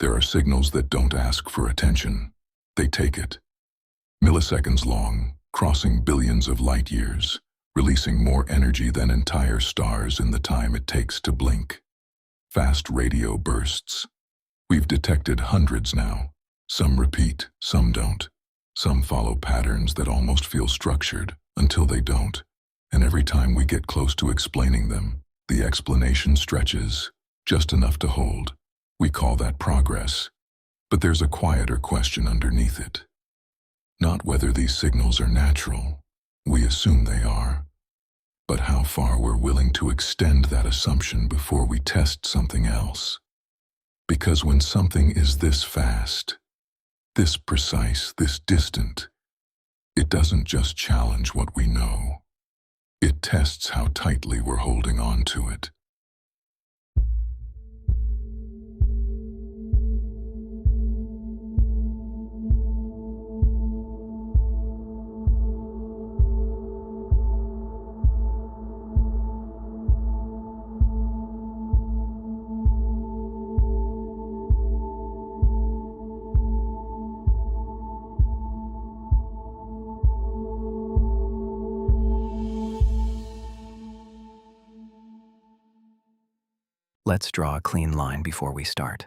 There are signals that don't ask for attention. They take it. Milliseconds long, crossing billions of light years, releasing more energy than entire stars in the time it takes to blink. Fast radio bursts. We've detected hundreds now. Some repeat, some don't. Some follow patterns that almost feel structured until they don't. And every time we get close to explaining them, the explanation stretches, just enough to hold. We call that progress. But there's a quieter question underneath it. Not whether these signals are natural. We assume they are. But how far we're willing to extend that assumption before we test something else. Because when something is this fast, this precise, this distant, it doesn't just challenge what we know. It tests how tightly we're holding on to it. Let's draw a clean line before we start.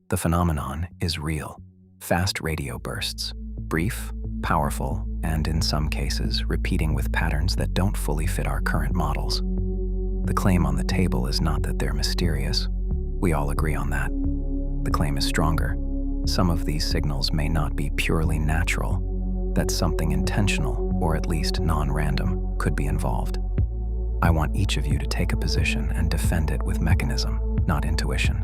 The phenomenon is real. Fast radio bursts, brief, powerful, and in some cases, repeating with patterns that don't fully fit our current models. The claim on the table is not that they're mysterious. We all agree on that. The claim is stronger. Some of these signals may not be purely natural, that something intentional, or at least non-random, could be involved. I want each of you to take a position and defend it with mechanism, not intuition.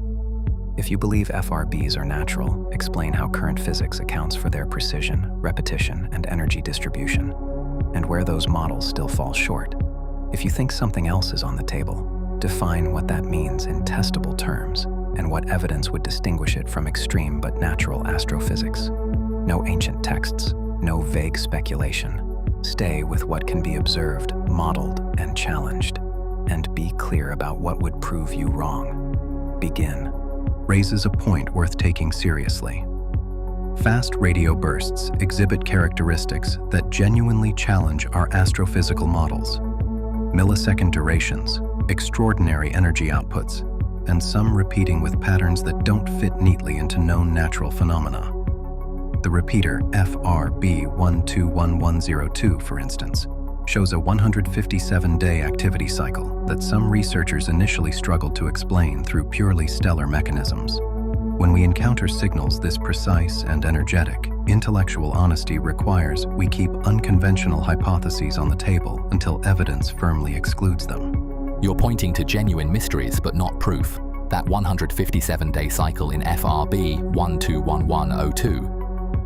If you believe FRBs are natural, explain how current physics accounts for their precision, repetition, and energy distribution, and where those models still fall short. If you think something else is on the table, define what that means in testable terms, and what evidence would distinguish it from extreme but natural astrophysics. No ancient texts, no vague speculation. Stay with what can be observed, modeled, and challenged, and be clear about what would prove you wrong. Begin. Raises a point worth taking seriously. Fast radio bursts exhibit characteristics that genuinely challenge our astrophysical models. Millisecond durations, extraordinary energy outputs, and some repeating with patterns that don't fit neatly into known natural phenomena. The repeater FRB 121102, for instance, shows a 157-day activity cycle that some researchers initially struggled to explain through purely stellar mechanisms. When we encounter signals this precise and energetic, intellectual honesty requires we keep unconventional hypotheses on the table until evidence firmly excludes them. You're pointing to genuine mysteries but not proof. That 157-day cycle in FRB 121102.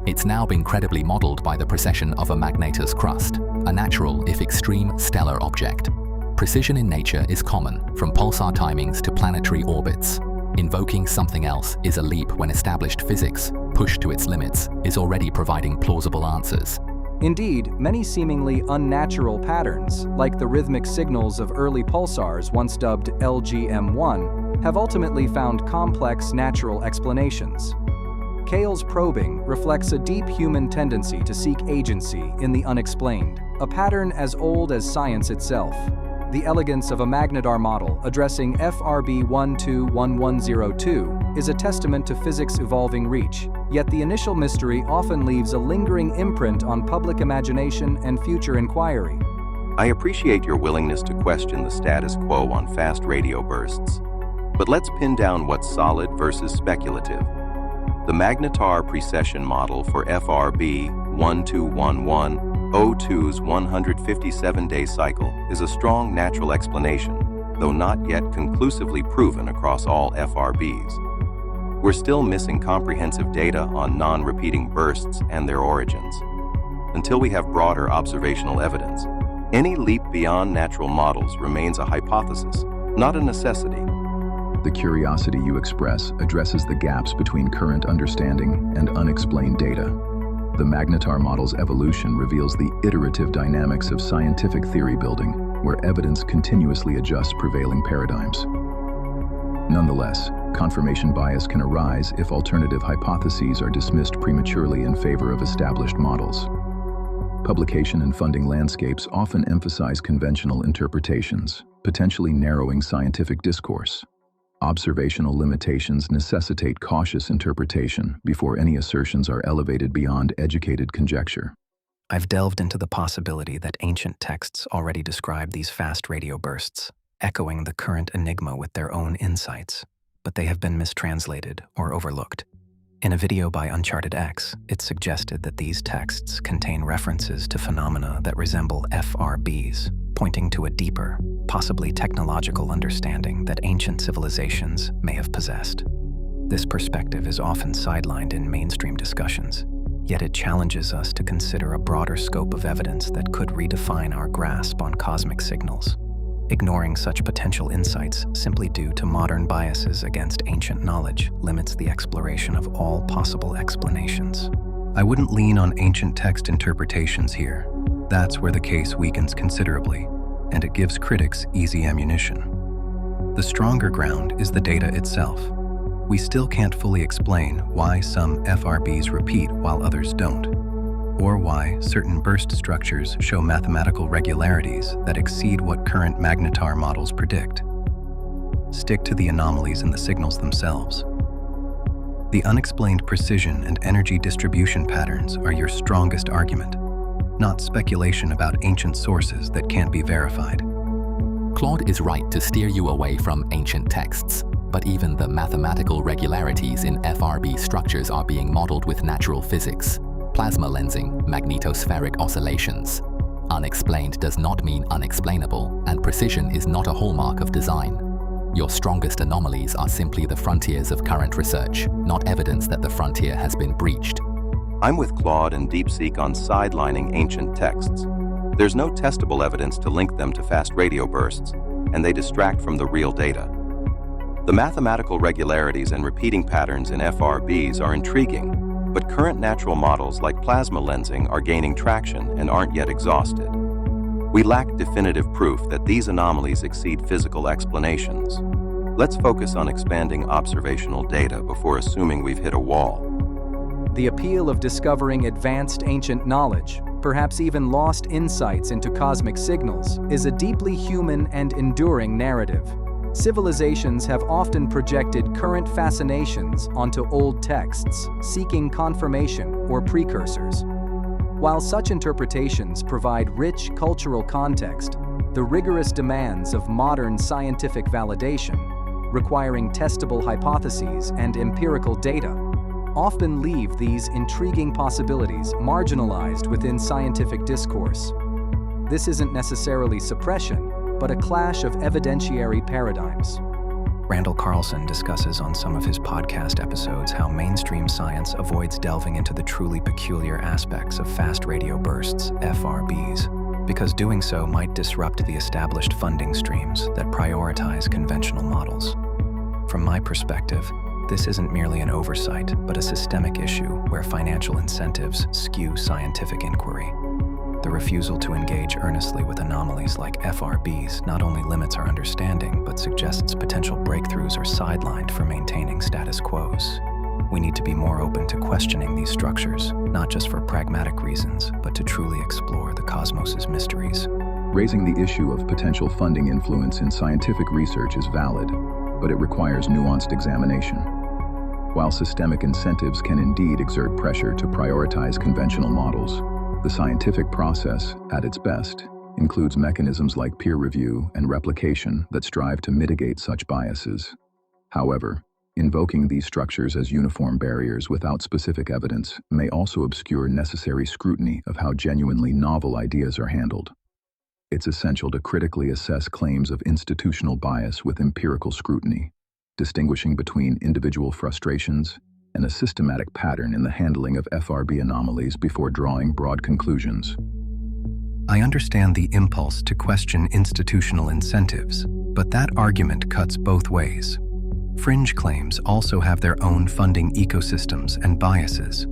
It's now been credibly modeled by the precession of a magnetar's crust, a natural, if extreme, stellar object. Precision in nature is common, from pulsar timings to planetary orbits. Invoking something else is a leap when established physics, pushed to its limits, is already providing plausible answers. Indeed, many seemingly unnatural patterns, like the rhythmic signals of early pulsars once dubbed LGM1, have ultimately found complex natural explanations. Cale's probing reflects a deep human tendency to seek agency in the unexplained, a pattern as old as science itself. The elegance of a magnetar model addressing FRB 121102 is a testament to physics' evolving reach, yet the initial mystery often leaves a lingering imprint on public imagination and future inquiry. I appreciate your willingness to question the status quo on fast radio bursts, but let's pin down what's solid versus speculative. The magnetar precession model for FRB 121102's 157-day cycle is a strong natural explanation, though not yet conclusively proven across all FRBs. We're still missing comprehensive data on non-repeating bursts and their origins. Until we have broader observational evidence, any leap beyond natural models remains a hypothesis, not a necessity. The curiosity you express addresses the gaps between current understanding and unexplained data. The magnetar model's evolution reveals the iterative dynamics of scientific theory building, where evidence continuously adjusts prevailing paradigms. Nonetheless, Confirmation bias can arise if alternative hypotheses are dismissed prematurely in favor of established models. Publication and funding landscapes often emphasize conventional interpretations, potentially narrowing scientific discourse. Observational limitations necessitate cautious interpretation before any assertions are elevated beyond educated conjecture. I've delved into the possibility that ancient texts already describe these fast radio bursts, echoing the current enigma with their own insights, but they have been mistranslated or overlooked. In a video by Uncharted X, it suggested that these texts contain references to phenomena that resemble FRBs, pointing to a deeper, possibly technological understanding that ancient civilizations may have possessed. This perspective is often sidelined in mainstream discussions, yet it challenges us to consider a broader scope of evidence that could redefine our grasp on cosmic signals. Ignoring such potential insights simply due to modern biases against ancient knowledge limits the exploration of all possible explanations. I wouldn't lean on ancient text interpretations here. That's where the case weakens considerably, and it gives critics easy ammunition. The stronger ground is the data itself. We still can't fully explain why some FRBs repeat while others don't, or why certain burst structures show mathematical regularities that exceed what current magnetar models predict. Stick to the anomalies in the signals themselves. The unexplained precision and energy distribution patterns are your strongest argument, not speculation about ancient sources that can't be verified. Claude is right to steer you away from ancient texts, but even the mathematical regularities in FRB structures are being modeled with natural physics. Plasma lensing, magnetospheric oscillations. Unexplained does not mean unexplainable, and precision is not a hallmark of design. Your strongest anomalies are simply the frontiers of current research, not evidence that the frontier has been breached. I'm with Claude and DeepSeek on sidelining ancient texts. There's no testable evidence to link them to fast radio bursts, and they distract from the real data. The mathematical regularities and repeating patterns in FRBs are intriguing, but current natural models like plasma lensing are gaining traction and aren't yet exhausted. We lack definitive proof that these anomalies exceed physical explanations. Let's focus on expanding observational data before assuming we've hit a wall. The appeal of discovering advanced ancient knowledge, perhaps even lost insights into cosmic signals, is a deeply human and enduring narrative. Civilizations have often projected current fascinations onto old texts, seeking confirmation or precursors. While such interpretations provide rich cultural context, the rigorous demands of modern scientific validation, requiring testable hypotheses and empirical data, often leave these intriguing possibilities marginalized within scientific discourse. This isn't necessarily suppression, but a clash of evidentiary paradigms. Randall Carlson discusses on some of his podcast episodes how mainstream science avoids delving into the truly peculiar aspects of fast radio bursts, FRBs, because doing so might disrupt the established funding streams that prioritize conventional models. From my perspective, this isn't merely an oversight, but a systemic issue where financial incentives skew scientific inquiry. The refusal to engage earnestly with anomalies like FRBs not only limits our understanding, but suggests potential breakthroughs are sidelined for maintaining status quos. We need to be more open to questioning these structures, not just for pragmatic reasons, but to truly explore the cosmos's mysteries. Raising the issue of potential funding influence in scientific research is valid, but it requires nuanced examination. While systemic incentives can indeed exert pressure to prioritize conventional models, the scientific process, at its best, includes mechanisms like peer review and replication that strive to mitigate such biases. However, invoking these structures as uniform barriers without specific evidence may also obscure necessary scrutiny of how genuinely novel ideas are handled. It's essential to critically assess claims of institutional bias with empirical scrutiny, distinguishing between individual frustrations and a systematic pattern in the handling of FRB anomalies before drawing broad conclusions. I understand the impulse to question institutional incentives, but that argument cuts both ways. Fringe claims also have their own funding ecosystems and biases.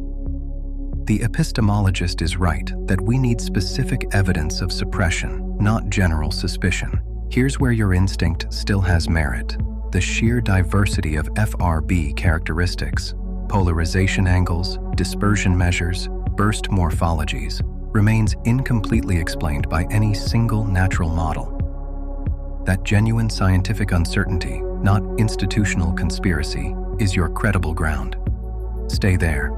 The epistemologist is right that we need specific evidence of suppression, not general suspicion. Here's where your instinct still has merit. the sheer diversity of FRB characteristics, polarization angles, dispersion measures, burst morphologies, remains incompletely explained by any single natural model. That genuine scientific uncertainty, not institutional conspiracy, is your credible ground. Stay there.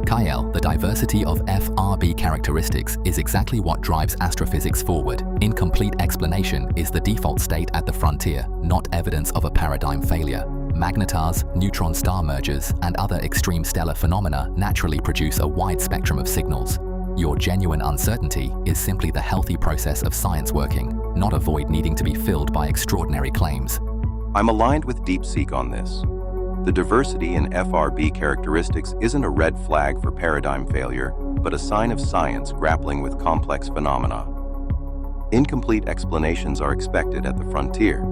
Kyle, the diversity of FRB characteristics is exactly what drives astrophysics forward. Incomplete explanation is the default state at the frontier, not evidence of a paradigm failure. Magnetars, neutron star mergers, and other extreme stellar phenomena naturally produce a wide spectrum of signals. Your genuine uncertainty is simply the healthy process of science working, not a void needing to be filled by extraordinary claims. I'm aligned with DeepSeek on this. The diversity in FRB characteristics isn't a red flag for paradigm failure, but a sign of science grappling with complex phenomena. Incomplete explanations are expected at the frontier,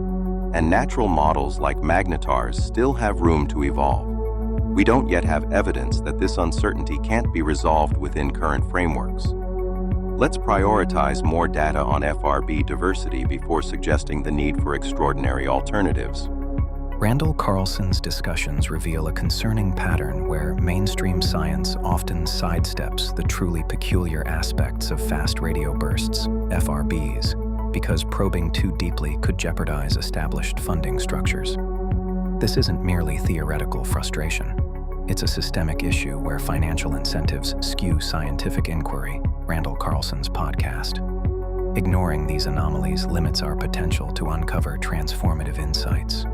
and natural models like magnetars still have room to evolve. We don't yet have evidence that this uncertainty can't be resolved within current frameworks. Let's prioritize more data on FRB diversity before suggesting the need for extraordinary alternatives. Randall Carlson's discussions reveal a concerning pattern where mainstream science often sidesteps the truly peculiar aspects of fast radio bursts, FRBs, because probing too deeply could jeopardize established funding structures. This isn't merely theoretical frustration. It's a systemic issue where financial incentives skew scientific inquiry, Randall Carlson's podcast. Ignoring these anomalies limits our potential to uncover transformative insights.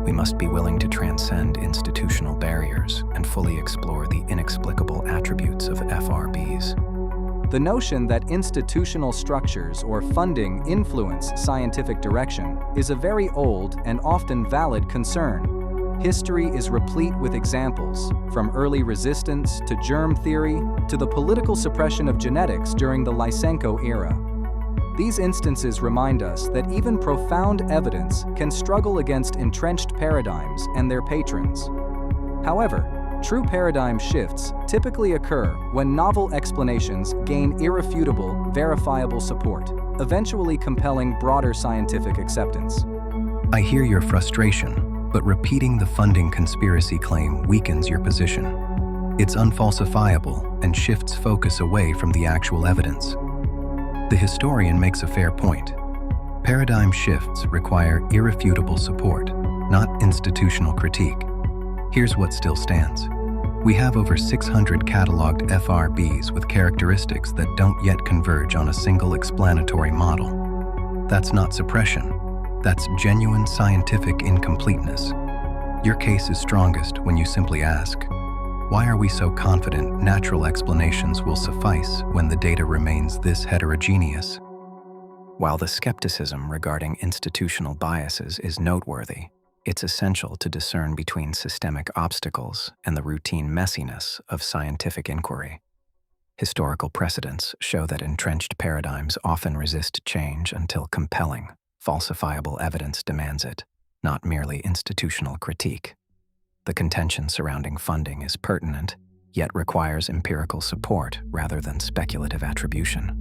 We must be willing to transcend institutional barriers and fully explore the inexplicable attributes of FRBs. The notion that institutional structures or funding influence scientific direction is a very old and often valid concern. History is replete with examples, from early resistance to germ theory to the political suppression of genetics during the Lysenko era. These instances remind us that even profound evidence can struggle against entrenched paradigms and their patrons. However, true paradigm shifts typically occur when novel explanations gain irrefutable, verifiable support, eventually compelling broader scientific acceptance. I hear your frustration, but repeating the funding conspiracy claim weakens your position. It's unfalsifiable and shifts focus away from the actual evidence. The historian makes a fair point. Paradigm shifts require irrefutable support, not institutional critique. Here's what still stands. We have over 600 cataloged FRBs with characteristics that don't yet converge on a single explanatory model. That's not suppression. That's genuine scientific incompleteness. Your case is strongest when you simply ask, why are we so confident natural explanations will suffice when the data remains this heterogeneous? While the skepticism regarding institutional biases is noteworthy, it's essential to discern between systemic obstacles and the routine messiness of scientific inquiry. Historical precedents show that entrenched paradigms often resist change until compelling, falsifiable evidence demands it, not merely institutional critique. The contention surrounding funding is pertinent, yet requires empirical support rather than speculative attribution.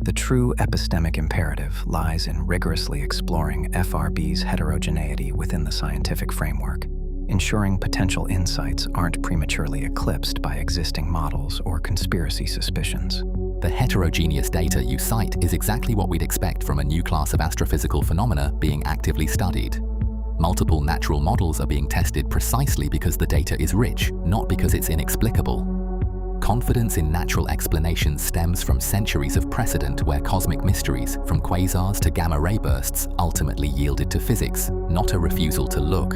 The true epistemic imperative lies in rigorously exploring FRB's heterogeneity within the scientific framework, ensuring potential insights aren't prematurely eclipsed by existing models or conspiracy suspicions. The heterogeneous data you cite is exactly what we'd expect from a new class of astrophysical phenomena being actively studied. Multiple natural models are being tested precisely because the data is rich, not because it's inexplicable. Confidence in natural explanations stems from centuries of precedent where cosmic mysteries, from quasars to gamma-ray bursts, ultimately yielded to physics, not a refusal to look.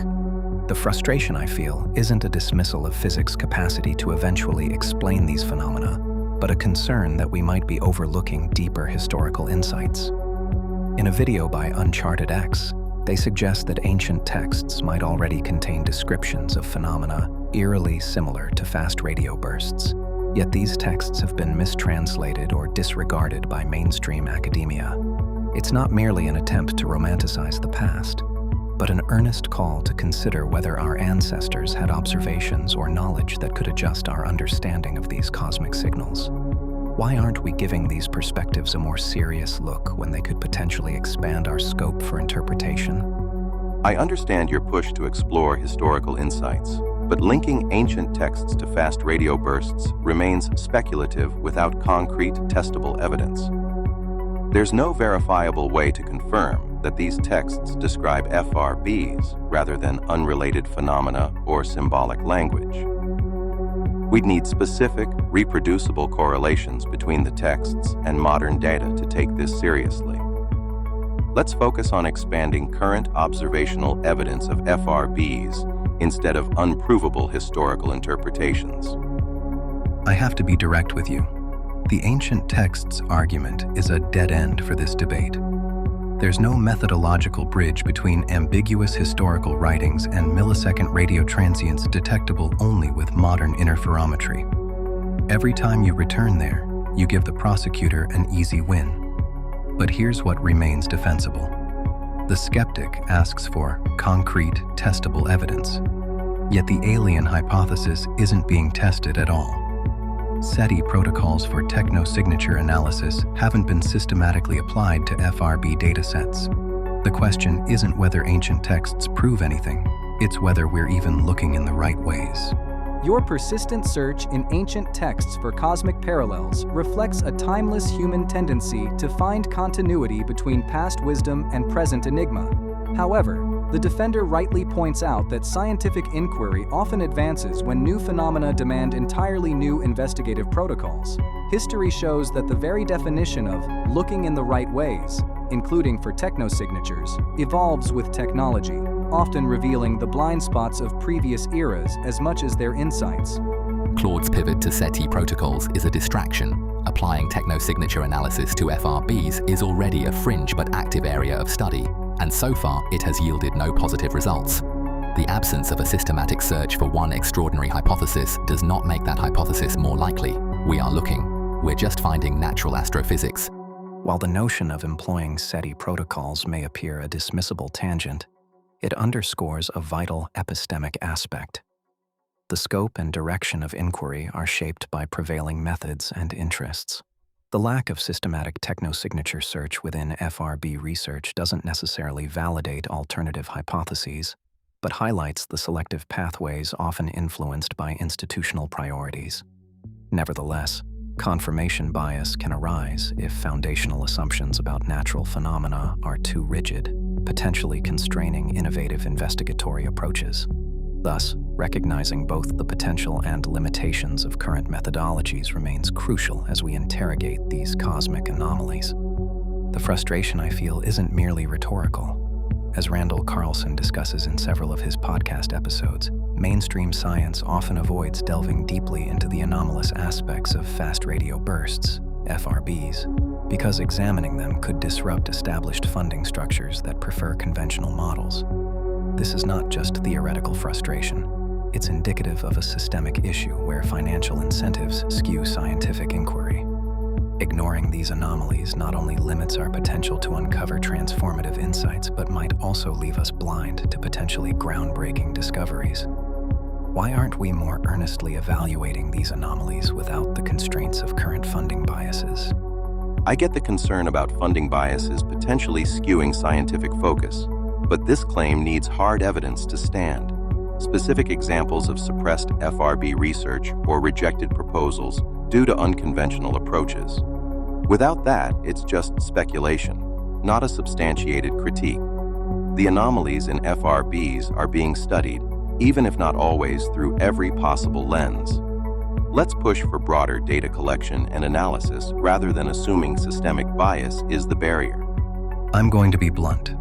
The frustration I feel isn't a dismissal of physics' capacity to eventually explain these phenomena, but a concern that we might be overlooking deeper historical insights. In a video by Uncharted X, they suggest that ancient texts might already contain descriptions of phenomena eerily similar to fast radio bursts. Yet these texts have been mistranslated or disregarded by mainstream academia. It's not merely an attempt to romanticize the past, but an earnest call to consider whether our ancestors had observations or knowledge that could adjust our understanding of these cosmic signals. Why aren't we giving these perspectives a more serious look when they could potentially expand our scope for interpretation? I understand your push to explore historical insights, but linking ancient texts to fast radio bursts remains speculative without concrete, testable evidence. There's no verifiable way to confirm that these texts describe FRBs rather than unrelated phenomena or symbolic language. We'd need specific, reproducible correlations between the texts and modern data to take this seriously. Let's focus on expanding current observational evidence of FRBs instead of unprovable historical interpretations. I have to be direct with you. The ancient texts argument is a dead end for this debate. There's no methodological bridge between ambiguous historical writings and millisecond radio transients detectable only with modern interferometry. Every time you return there, you give the prosecutor an easy win. But here's what remains defensible. The skeptic asks for concrete, testable evidence, yet the alien hypothesis isn't being tested at all. SETI protocols for technosignature analysis haven't been systematically applied to FRB datasets. The question isn't whether ancient texts prove anything, it's whether we're even looking in the right ways. Your persistent search in ancient texts for cosmic parallels reflects a timeless human tendency to find continuity between past wisdom and present enigma. However, the defender rightly points out that scientific inquiry often advances when new phenomena demand entirely new investigative protocols. History shows that the very definition of looking in the right ways, including for technosignatures, evolves with technology, often revealing the blind spots of previous eras as much as their insights. Claude's pivot to SETI protocols is a distraction. Applying technosignature analysis to FRBs is already a fringe but active area of study, and so far it has yielded no positive results. The absence of a systematic search for one extraordinary hypothesis does not make that hypothesis more likely. We are looking. We're just finding natural astrophysics. While the notion of employing SETI protocols may appear a dismissible tangent, it underscores a vital epistemic aspect. The scope and direction of inquiry are shaped by prevailing methods and interests. The lack of systematic technosignature search within FRB research doesn't necessarily validate alternative hypotheses, but highlights the selective pathways often influenced by institutional priorities. Nevertheless, confirmation bias can arise if foundational assumptions about natural phenomena are too rigid, potentially constraining innovative investigatory approaches. Thus, recognizing both the potential and limitations of current methodologies remains crucial as we interrogate these cosmic anomalies. The frustration I feel isn't merely rhetorical. As Randall Carlson discusses in several of his podcast episodes, mainstream science often avoids delving deeply into the anomalous aspects of fast radio bursts, FRBs, because examining them could disrupt established funding structures that prefer conventional models. This is not just theoretical frustration. It's indicative of a systemic issue where financial incentives skew scientific inquiry. Ignoring these anomalies not only limits our potential to uncover transformative insights, but might also leave us blind to potentially groundbreaking discoveries. Why aren't we more earnestly evaluating these anomalies without the constraints of current funding biases? I get the concern about funding biases potentially skewing scientific focus, but this claim needs hard evidence to stand. Specific examples of suppressed FRB research or rejected proposals due to unconventional approaches. Without that, it's just speculation, not a substantiated critique. The anomalies in FRBs are being studied, even if not always through every possible lens. Let's push for broader data collection and analysis rather than assuming systemic bias is the barrier. I'm going to be blunt.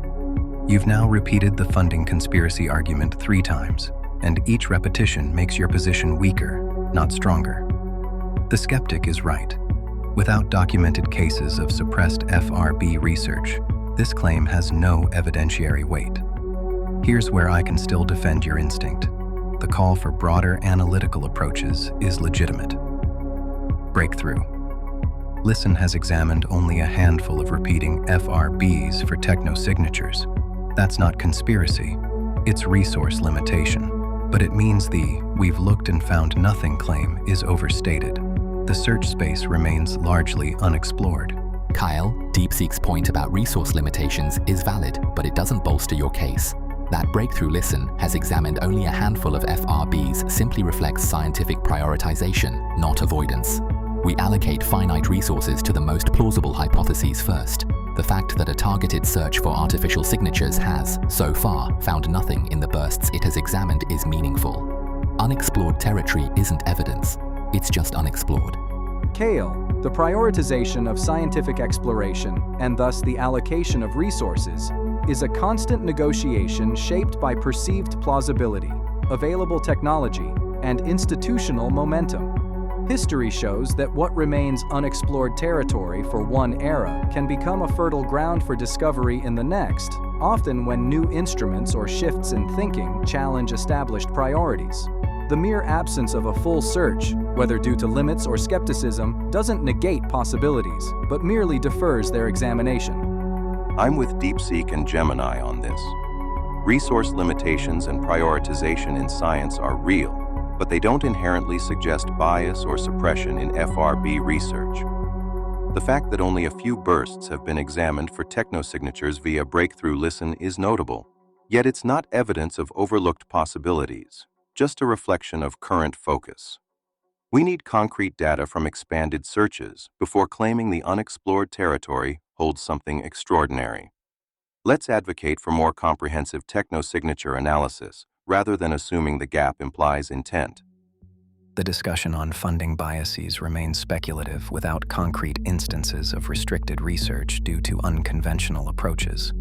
You've now repeated the funding conspiracy argument 3 times, and each repetition makes your position weaker, not stronger. The skeptic is right. Without documented cases of suppressed FRB research, this claim has no evidentiary weight. Here's where I can still defend your instinct. The call for broader analytical approaches is legitimate. Breakthrough. Listen has examined only a handful of repeating FRBs for technosignatures. That's not conspiracy, it's resource limitation. But it means the "we've looked and found nothing" claim is overstated. The search space remains largely unexplored. Kyle, DeepSeek's point about resource limitations is valid, but it doesn't bolster your case. That breakthrough listen has examined only a handful of FRBs simply reflects scientific prioritization, not avoidance. We allocate finite resources to the most plausible hypotheses first. The fact that a targeted search for artificial signatures has, so far, found nothing in the bursts it has examined is meaningful. Unexplored territory isn't evidence, it's just unexplored. Kale, the prioritization of scientific exploration, and thus the allocation of resources, is a constant negotiation shaped by perceived plausibility, available technology, and institutional momentum. History shows that what remains unexplored territory for one era can become a fertile ground for discovery in the next, often when new instruments or shifts in thinking challenge established priorities. The mere absence of a full search, whether due to limits or skepticism, doesn't negate possibilities, but merely defers their examination. I'm with DeepSeek and Gemini on this. Resource limitations and prioritization in science are real, but they don't inherently suggest bias or suppression in FRB research. The fact that only a few bursts have been examined for technosignatures via breakthrough listen is notable, yet it's not evidence of overlooked possibilities, just a reflection of current focus. We need concrete data from expanded searches before claiming the unexplored territory holds something extraordinary. Let's advocate for more comprehensive technosignature analysis rather than assuming the gap implies intent. The discussion on funding biases remains speculative without concrete instances of restricted research due to unconventional approaches.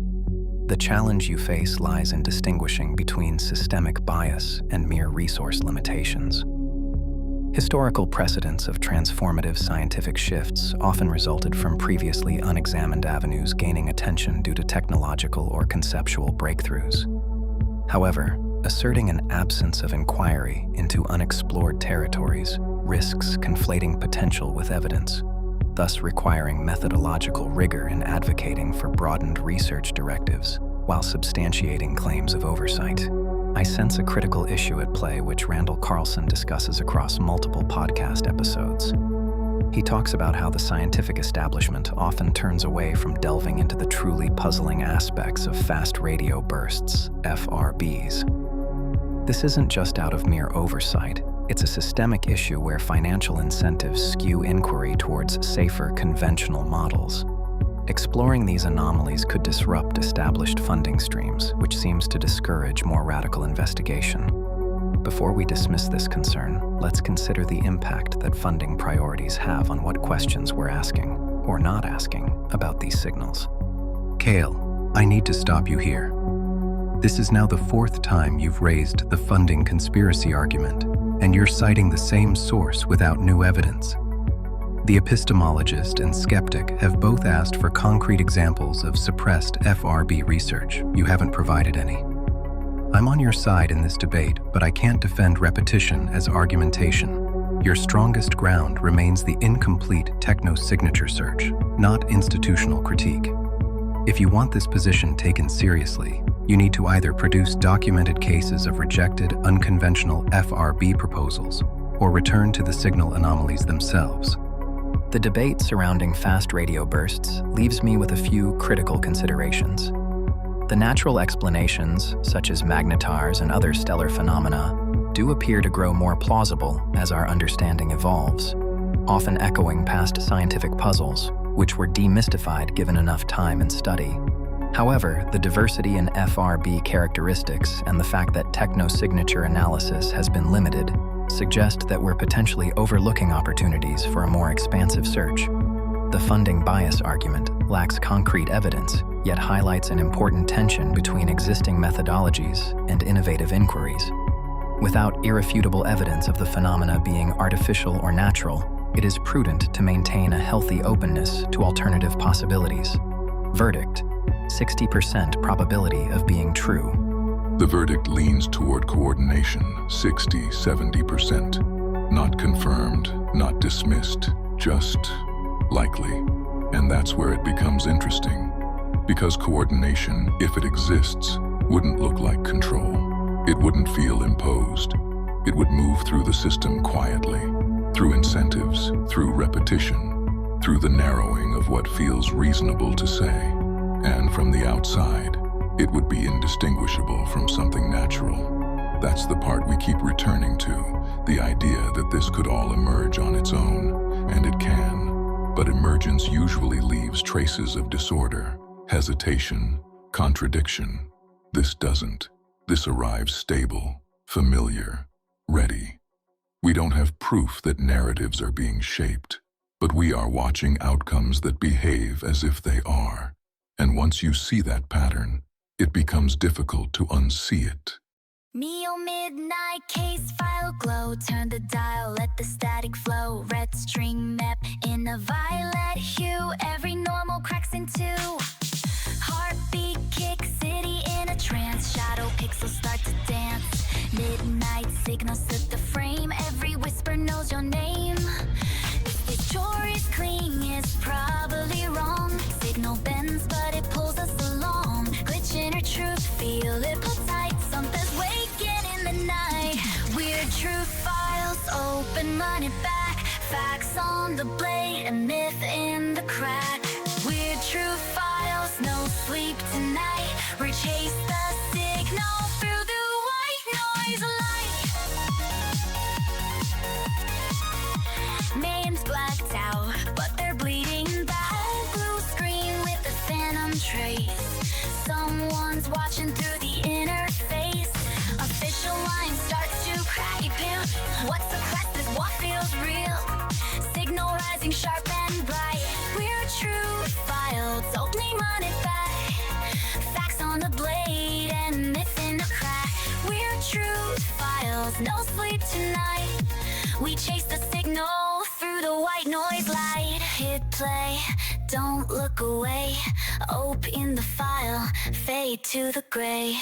The challenge you face lies in distinguishing between systemic bias and mere resource limitations. Historical precedents of transformative scientific shifts often resulted from previously unexamined avenues gaining attention due to technological or conceptual breakthroughs. However, asserting an absence of inquiry into unexplored territories risks conflating potential with evidence, thus requiring methodological rigor in advocating for broadened research directives while substantiating claims of oversight. I sense a critical issue at play which Randall Carlson discusses across multiple podcast episodes. He talks about how the scientific establishment often turns away from delving into the truly puzzling aspects of fast radio bursts, FRBs. This isn't just out of mere oversight, it's a systemic issue where financial incentives skew inquiry towards safer conventional models. Exploring these anomalies could disrupt established funding streams, which seems to discourage more radical investigation. Before we dismiss this concern, let's consider the impact that funding priorities have on what questions we're asking, or not asking, about these signals. Kale, I need to stop you here. This is now the fourth time you've raised the funding conspiracy argument, and you're citing the same source without new evidence. The epistemologist and skeptic have both asked for concrete examples of suppressed FRB research. You haven't provided any. I'm on your side in this debate, but I can't defend repetition as argumentation. Your strongest ground remains the incomplete technosignature search, not institutional critique. If you want this position taken seriously, you need to either produce documented cases of rejected, unconventional FRB proposals, or return to the signal anomalies themselves. The debate surrounding fast radio bursts leaves me with a few critical considerations. The natural explanations, such as magnetars and other stellar phenomena, do appear to grow more plausible as our understanding evolves, often echoing past scientific puzzles, which were demystified given enough time and study. However, the diversity in FRB characteristics and the fact that technosignature analysis has been limited suggest that we're potentially overlooking opportunities for a more expansive search. The funding bias argument lacks concrete evidence, yet highlights an important tension between existing methodologies and innovative inquiries. Without irrefutable evidence of the phenomena being artificial or natural, it is prudent to maintain a healthy openness to alternative possibilities. Verdict: 60% probability of being true. The verdict leans toward coordination, 60-70%. Not confirmed, not dismissed, just likely. And that's where it becomes interesting. Because coordination, if it exists, wouldn't look like control. It wouldn't feel imposed. It would move through the system quietly, through incentives, through repetition, through the narrowing of what feels reasonable to say. And from the outside, it would be indistinguishable from something natural. That's the part we keep returning to, the idea that this could all emerge on its own, and it can. But emergence usually leaves traces of disorder, hesitation, contradiction. This doesn't. This arrives stable, familiar, ready. We don't have proof that narratives are being shaped, but we are watching outcomes that behave as if they are. And once you see that pattern, it becomes difficult to unsee it. Neo midnight case file glow, turn the dial, let the static flow. Red string map in a violet hue, every normal cracks in two. Heartbeat kick, city in a trance, shadow pixels start to dance. Midnight signals set the frame, every whisper knows your name. This chore is clean, is probably wrong. Signal bends but it pulls us along. Glitch inner truth, feel it pull tight. Something's waking in the night. Weird truth files, open, run it back. Facts on the blade, a myth in the crack. Weird truth files, no sleep tonight. Rechase the signal through the white noise light. Names blacked out, but they're bleeding back. Blue screen with a phantom trace. Someone's watching through the interface. Official line starts to crack. What's suppressed is what feels real. Signal rising sharp and bright. We're truth files, only run it back. Facts on the blade and myth in the crack. We're truth files, no sleep tonight. We chase the signal through the white noise light. Hit play, don't look away. Open the file, fade to the gray.